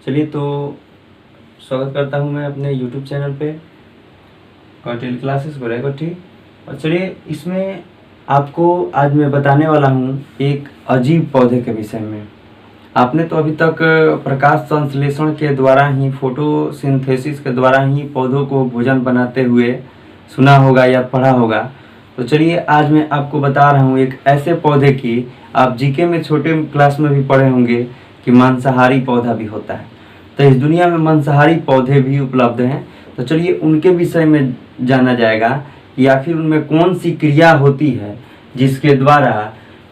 चलिए तो स्वागत करता हूँ मैं अपने YouTube चैनल पे कॉटेल क्लासेस गोरेगोठी। और चलिए इसमें आपको आज मैं बताने वाला हूँ एक अजीब पौधे के विषय में। आपने तो अभी तक प्रकाश संश्लेषण के द्वारा ही, फोटोसिंथेसिस के द्वारा ही पौधों को भोजन बनाते हुए सुना होगा या पढ़ा होगा। तो चलिए आज मैं आपको बता रहा हूँ एक ऐसे पौधे की, आप जीके में छोटे क्लास में भी पढ़े होंगे कि मांसाहारी पौधा भी होता है। तो इस दुनिया में मांसाहारी पौधे भी उपलब्ध हैं। तो चलिए उनके विषय में जाना जाएगा कि आखिर उनमें कौन सी क्रिया होती है जिसके द्वारा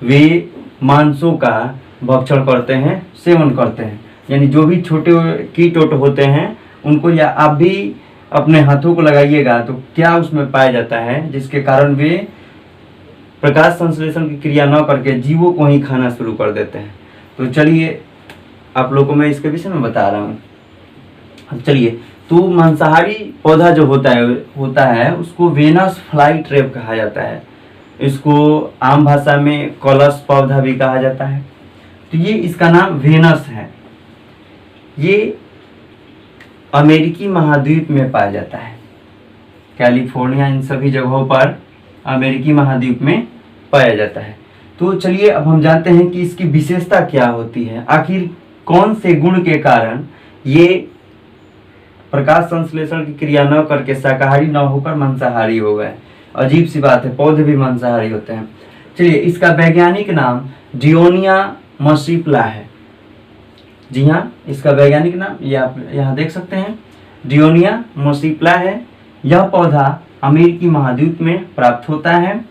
वे मांसों का भक्षण करते हैं, सेवन करते हैं। यानी जो भी छोटे कीट होते हैं उनको, या आप भी अपने हाथों को लगाइएगा तो क्या उसमें पाया जाता है जिसके कारण वे प्रकाश संश्लेषण की क्रिया न करके जीवों को ही खाना शुरू कर देते हैं। तो चलिए आप लोगों को मैं इसके विषय में बता रहा हूँ। चलिए, तो मांसाहारी पौधा जो होता है उसको वेनस फ्लाई ट्रैप कहा जाता है। इसको आम भाषा में कलश पौधा भी कहा जाता है। तो ये इसका नाम वेनस है। ये अमेरिकी महाद्वीप में पाया जाता है, कैलिफोर्निया, इन सभी जगहों पर अमेरिकी महाद्वीप में पाया जाता है। तो चलिए अब हम जानते हैं कि इसकी विशेषता क्या होती है, आखिर कौन से गुण के कारण ये प्रकाश संश्लेषण की क्रिया न करके शाकाहारी न होकर मांसाहारी हो गए। अजीब सी बात है, पौधे भी मांसाहारी होते हैं। चलिए, इसका वैज्ञानिक नाम डियोनिया मसिप्ला है। जी हाँ, इसका वैज्ञानिक नाम ये आप यहाँ देख सकते हैं, डियोनिया मसिप्ला है। यह पौधा अमेरिकी महाद्वीप में प्राप्त होता है।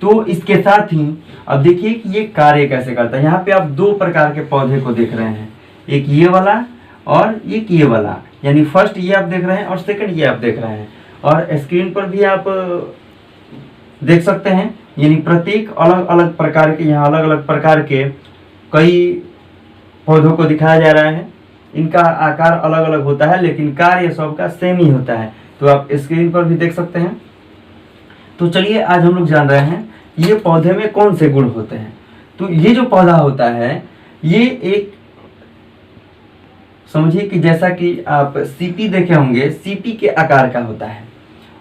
तो इसके साथ ही अब देखिए कि ये कार्य कैसे करता है। यहाँ पे आप दो प्रकार के पौधे को देख रहे हैं, एक ये वाला और एक ये वाला। यानी फर्स्ट ये आप देख रहे हैं और सेकंड ये आप देख रहे हैं। और स्क्रीन पर भी आप देख सकते हैं, यानी प्रत्येक अलग अलग प्रकार के, यहाँ अलग अलग प्रकार के कई पौधों को दिखाया जा रहा है। इनका आकार अलग अलग होता है लेकिन कार्य सबका सेम ही होता है। तो आप स्क्रीन पर भी देख सकते हैं। तो चलिए आज हम लोग जान रहे हैं ये पौधे में कौन से गुण होते हैं। तो ये जो पौधा होता है ये एक, समझिए कि जैसा कि आप सीपी देखे होंगे, सीपी के आकार का होता है।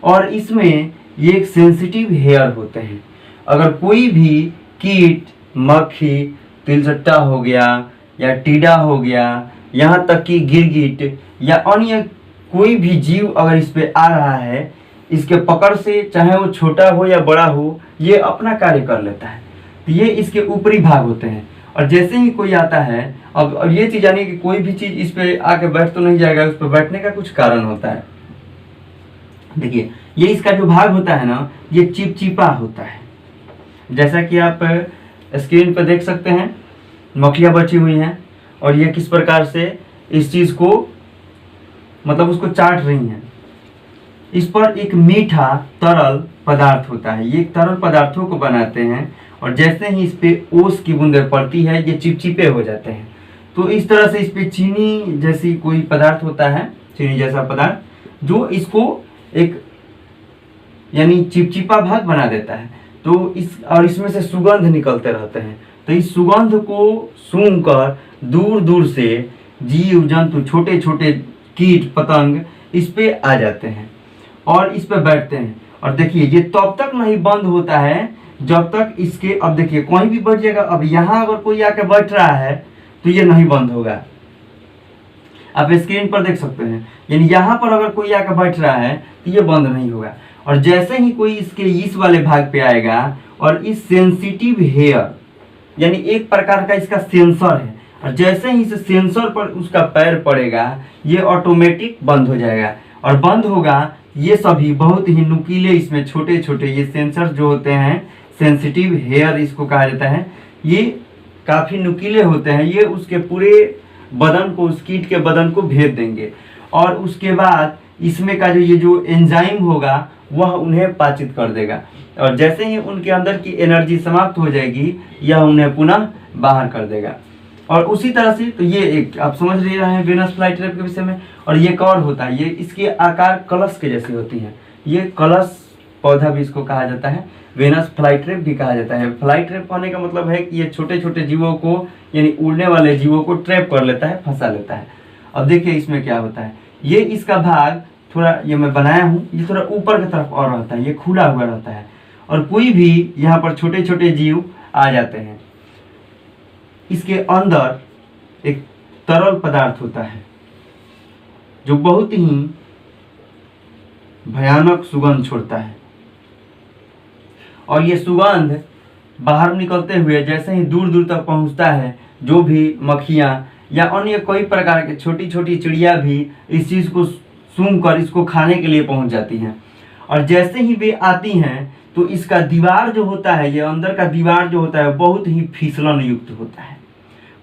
और इसमें ये एक सेंसिटिव हेयर होते हैं। अगर कोई भी कीट, मक्खी, तिलचट्टा हो गया या टीडा हो गया, यहाँ तक कि गिरगिट या अन्य कोई भी जीव अगर इस पे आ रहा है, इसके पकड़ से, चाहे वो छोटा हो या बड़ा हो, ये अपना कार्य कर लेता है। तो ये इसके ऊपरी भाग होते हैं। और जैसे ही कोई आता है, अब ये चीज जानिए कि कोई भी चीज इस पे आके बैठ तो नहीं जाएगा, उस पर बैठने का कुछ कारण होता है। देखिए, ये इसका जो भाग होता है ना, ये चिपचिपा होता है। जैसा कि आप स्क्रीन पर देख सकते हैं, मक्खियां बची हुई हैं और ये किस प्रकार से इस चीज को, मतलब उसको चाट रही हैं। इस पर एक मीठा तरल पदार्थ होता है। ये तरल पदार्थों को बनाते हैं और जैसे ही इस पे ओस की बूंदें पड़ती है, ये चिपचिपे हो जाते हैं। तो इस तरह से इस पे चीनी जैसी कोई पदार्थ होता है, चीनी जैसा पदार्थ, जो इसको एक यानी चिपचिपा भाग बना देता है। तो इसमें से सुगंध निकलते रहते हैं। तो इस सुगंध को सूंघकर दूर दूर से जीव जंतु, छोटे छोटे कीट पतंग इस पे आ जाते हैं और इस पे बैठते हैं। और देखिए ये तब तक नहीं बंद होता है जब तक इसके, अब देखिए कोई भी बैठ जाएगा। अब यहाँ अगर कोई आके बैठ रहा है तो ये नहीं बंद होगा। आप स्क्रीन पर देख सकते हैं, यानी यहाँ पर अगर कोई आके बैठ रहा है तो ये बंद नहीं होगा। और जैसे ही कोई इसके इस वाले भाग पे आएगा और इस सेंसिटिव हेयर, यानी एक प्रकार का इसका सेंसर है, और जैसे ही इस सेंसर पर उसका पैर पड़ेगा ये ऑटोमेटिक बंद हो जाएगा। और बंद होगा, ये सभी बहुत ही नुकीले, इसमें छोटे छोटे ये सेंसर जो होते हैं, सेंसिटिव हेयर इसको कहा जाता है, ये काफ़ी नुकीले होते हैं। ये उसके पूरे बदन को, उस कीट के बदन को भेद देंगे। और उसके बाद इसमें का ये जो एंजाइम होगा वह उन्हें पाचित कर देगा। और जैसे ही उनके अंदर की एनर्जी समाप्त हो जाएगी, यह उन्हें पुनः बाहर कर देगा। और उसी तरह से, तो ये एक आप समझ ले रहे हैं वेनस फ्लाई ट्रैप के विषय में। और ये एक और होता है, ये इसके आकार कलश के जैसी होती है। ये कलश पौधा भी इसको कहा जाता है, वेनस फ्लाई ट्रैप भी कहा जाता है। फ्लाई ट्रैप होने का मतलब है कि ये छोटे छोटे जीवों को, यानी उड़ने वाले जीवों को ट्रैप कर लेता है, फंसा लेता है। अब देखिए इसमें क्या होता है, ये इसका भाग थोड़ा, ये मैं बनाया हूँ, ये थोड़ा ऊपर की तरफ और रहता है, ये खुला हुआ रहता है और कोई भी यहाँ पर छोटे छोटे जीव आ जाते हैं। इसके अंदर एक तरल पदार्थ होता है जो बहुत ही भयानक सुगंध छोड़ता है और ये सुगंध बाहर निकलते हुए जैसे ही दूर दूर तक पहुंचता है, जो भी मक्खियाँ या अन्य कई प्रकार के छोटी छोटी चिड़िया भी इस चीज़ को सूंघकर इसको खाने के लिए पहुंच जाती हैं। और जैसे ही वे आती हैं तो इसका दीवार जो होता है, ये अंदर का दीवार जो होता है बहुत ही फिसलन युक्त होता है।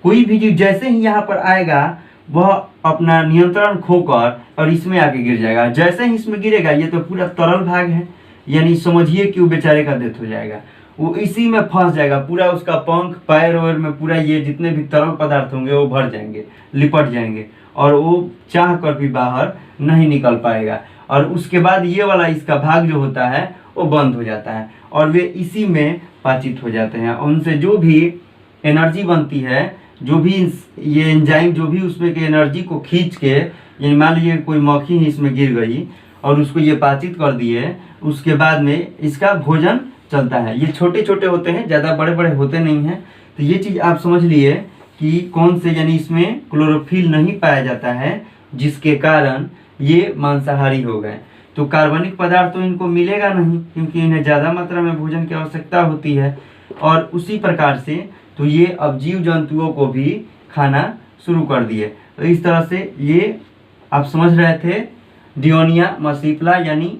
कोई भी जीव जैसे ही यहाँ पर आएगा वह अपना नियंत्रण खोकर और इसमें आके गिर जाएगा। जैसे ही इसमें गिरेगा, ये तो पूरा तरल भाग है, यानी समझिए कि वो बेचारे का डेथ हो जाएगा, वो इसी में फंस जाएगा। पूरा उसका पंख पैर वैर में पूरा ये जितने भी तरल पदार्थ होंगे वो भर जाएंगे, लिपट जाएंगे और वो चाह कर भी बाहर नहीं निकल पाएगा। और उसके बाद ये वाला इसका भाग जो होता है वो बंद हो जाता है और वे इसी में पाचित हो जाते हैं। उनसे जो भी एनर्जी बनती है, जो भी ये एंजाइम जो भी उसमें के एनर्जी को खींच के, यानी मान लीजिए कोई मक्खी ही इसमें गिर गई और उसको ये पाचित कर दिए, उसके बाद में इसका भोजन चलता है। ये छोटे छोटे होते हैं, ज़्यादा बड़े बड़े होते नहीं हैं। तो ये चीज़ आप समझ लिए कि कौन से, यानी इसमें क्लोरोफिल नहीं पाया जाता है जिसके कारण ये मांसाहारी हो गए। तो कार्बनिक पदार्थ तो इनको मिलेगा नहीं क्योंकि इन्हें ज़्यादा मात्रा में भोजन की आवश्यकता होती है। और उसी प्रकार से तो ये अब जीव जंतुओं को भी खाना शुरू कर दिए। तो इस तरह से ये आप समझ रहे थे डियोनिया मर्सिफला यानी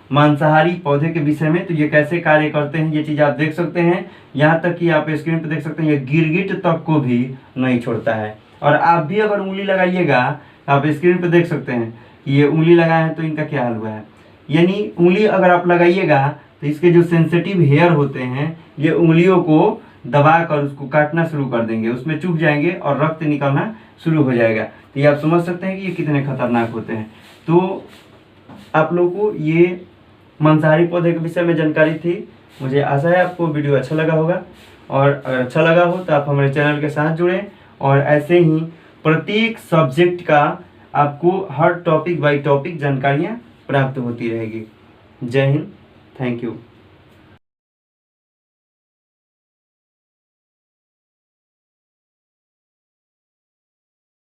मांसाहारी पौधे के विषय में। तो ये कैसे कार्य करते हैं ये चीज़ आप देख सकते हैं। यहाँ तक कि आप स्क्रीन पर देख सकते हैं ये गिरगिट तक को भी नहीं छोड़ता है। और आप भी अगर उंगली लगाइएगा, आप स्क्रीन पर देख सकते हैं कि ये उंगली लगाए हैं तो इनका क्या हाल हुआ है। यानी उंगली अगर आप लगाइएगा तो इसके जो सेंसिटिव हेयर होते हैं ये उंगलियों को दबा कर उसको काटना शुरू कर देंगे, उसमें चुभ जाएंगे और रक्त निकलना शुरू हो जाएगा। तो ये आप समझ सकते हैं कि ये कितने खतरनाक होते हैं। तो आप लोगों को ये मांसाहारी पौधे के विषय में जानकारी थी। मुझे आशा है आपको वीडियो अच्छा लगा होगा और अगर अच्छा लगा हो तो आप हमारे चैनल के साथ जुड़ें और ऐसे ही प्रत्येक सब्जेक्ट का आपको हर टॉपिक बाय टॉपिक जानकारियाँ प्राप्त होती रहेगी। जय हिंद, थैंक यू।